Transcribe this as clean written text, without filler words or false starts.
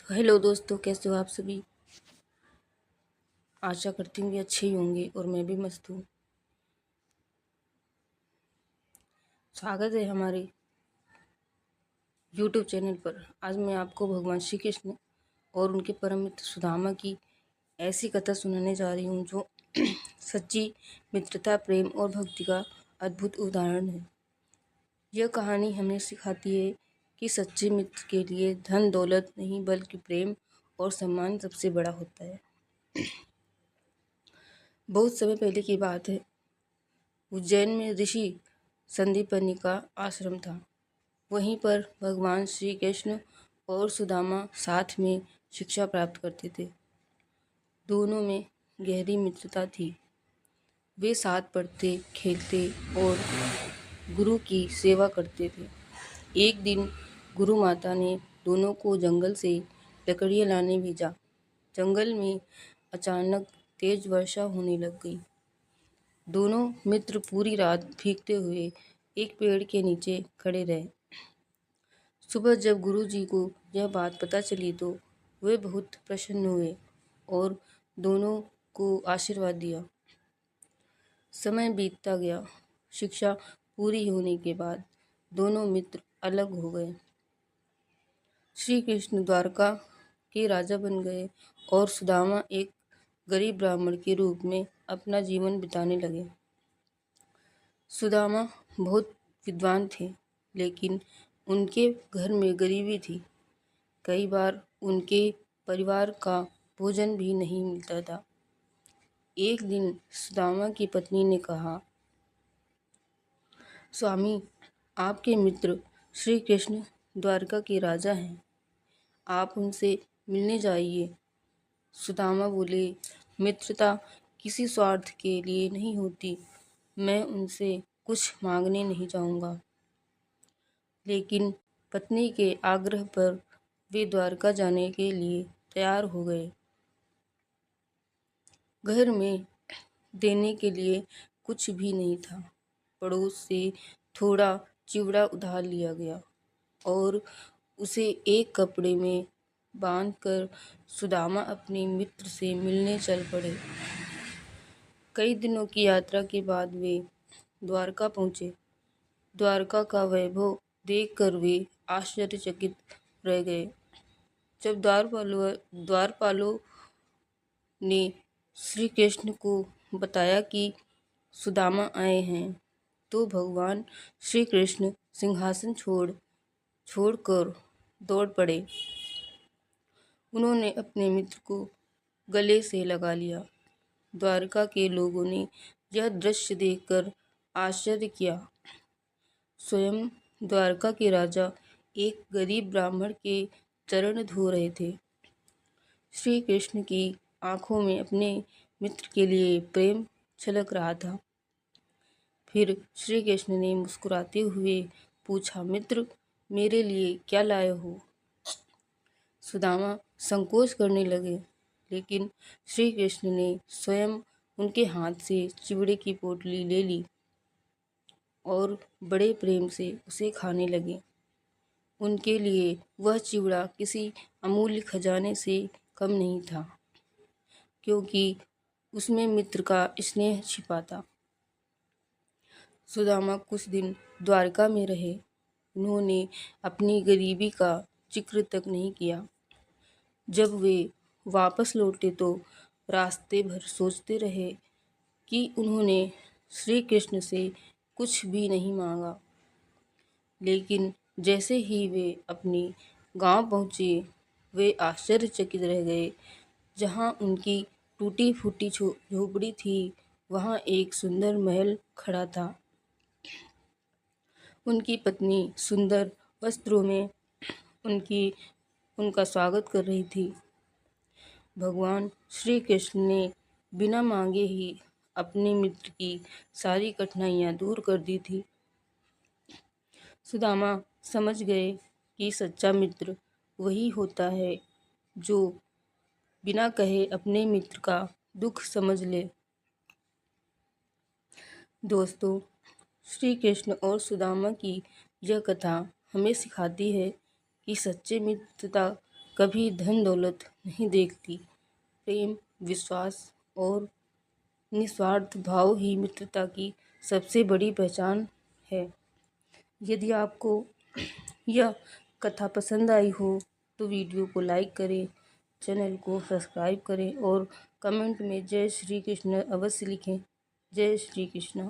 Hello दोस्तों, कैसे हो आप सभी। आशा करती हूँ कि अच्छे ही होंगे और मैं भी मस्त हूँ। स्वागत है हमारे YouTube चैनल पर। आज मैं आपको भगवान श्री कृष्ण और उनके परम मित्र सुदामा की ऐसी कथा सुनाने जा रही हूँ जो सच्ची मित्रता, प्रेम और भक्ति का अद्भुत उदाहरण है। यह कहानी हमें सिखाती है कि सच्चे मित्र के लिए धन दौलत नहीं बल्कि प्रेम और सम्मान सबसे बड़ा होता है। बहुत समय पहले की बात है। उज्जैन में ऋषि संदीपनी का आश्रम था। वहीं पर भगवान श्री कृष्ण और सुदामा साथ में शिक्षा प्राप्त करते थे। दोनों में गहरी मित्रता थी। वे साथ पढ़ते, खेलते और गुरु की सेवा करते थे। एक दिन गुरु माता ने दोनों को जंगल से लकड़ियाँ लाने भेजा। जंगल में अचानक तेज वर्षा होने लग गई। दोनों मित्र पूरी रात भीगते हुए एक पेड़ के नीचे खड़े रहे। सुबह जब गुरुजी को यह बात पता चली तो वे बहुत प्रसन्न हुए और दोनों को आशीर्वाद दिया। समय बीतता गया। शिक्षा पूरी होने के बाद दोनों मित्र अलग हो गए। श्री कृष्ण द्वारका के राजा बन गए और सुदामा एक गरीब ब्राह्मण के रूप में अपना जीवन बिताने लगे। सुदामा बहुत विद्वान थे, लेकिन उनके घर में गरीबी थी। कई बार उनके परिवार का भोजन भी नहीं मिलता था। एक दिन सुदामा की पत्नी ने कहा, स्वामी, आपके मित्र श्री कृष्ण द्वारका के राजा हैं, आप उनसे मिलने जाइए। सुदामा बोले, मित्रता किसी स्वार्थ के लिए नहीं होती। मैं उनसे कुछ मांगने नहीं जाऊंगा। लेकिन पत्नी के आग्रह पर वे द्वारका जाने के लिए तैयार हो गए। घर में देने के लिए कुछ भी नहीं था। पड़ोस से थोड़ा चिवड़ा उधार लिया गया और उसे एक कपड़े में बांधकर सुदामा अपने मित्र से मिलने चल पड़े। कई दिनों की यात्रा के बाद वे द्वारका पहुँचे। द्वारका का वैभव देखकर वे आश्चर्यचकित रह गए। जब द्वारपालों ने श्री कृष्ण को बताया कि सुदामा आए हैं, तो भगवान श्री कृष्ण सिंहासन छोड़कर दौड़ पड़े। उन्होंने अपने मित्र को गले से लगा लिया। द्वारका के लोगों ने यह दृश्य देखकर आश्चर्य किया। स्वयं द्वारका के राजा एक गरीब ब्राह्मण के चरण धो रहे थे। श्री कृष्ण की आंखों में अपने मित्र के लिए प्रेम छलक रहा था। फिर श्री कृष्ण ने मुस्कुराते हुए पूछा, मित्र, मेरे लिए क्या लाए हो। सुदामा संकोच करने लगे, लेकिन श्री कृष्ण ने स्वयं उनके हाथ से चिवड़े की पोटली ले ली और बड़े प्रेम से उसे खाने लगे। उनके लिए वह चिवड़ा किसी अमूल्य खजाने से कम नहीं था, क्योंकि उसमें मित्र का स्नेह छिपा था। सुदामा कुछ दिन द्वारका में रहे। उन्होंने अपनी गरीबी का जिक्र तक नहीं किया। जब वे वापस लौटे तो रास्ते भर सोचते रहे कि उन्होंने श्री कृष्ण से कुछ भी नहीं मांगा। लेकिन जैसे ही वे अपने गांव पहुंचे, वे आश्चर्यचकित रह गए। जहां उनकी टूटी फूटी झोपड़ी थी, वहां एक सुंदर महल खड़ा था। उनकी पत्नी सुंदर वस्त्रों में उनका स्वागत कर रही थी। भगवान श्री कृष्ण ने बिना मांगे ही अपने मित्र की सारी कठिनाइयां दूर कर दी थी। सुदामा समझ गए कि सच्चा मित्र वही होता है जो बिना कहे अपने मित्र का दुख समझ ले। दोस्तों, श्री कृष्ण और सुदामा की यह कथा हमें सिखाती है कि सच्चे मित्रता कभी धन दौलत नहीं देखती। प्रेम, विश्वास और निस्वार्थ भाव ही मित्रता की सबसे बड़ी पहचान है। यदि आपको यह कथा पसंद आई हो तो वीडियो को लाइक करें, चैनल को सब्सक्राइब करें और कमेंट में जय श्री कृष्ण अवश्य लिखें। जय श्री कृष्ण।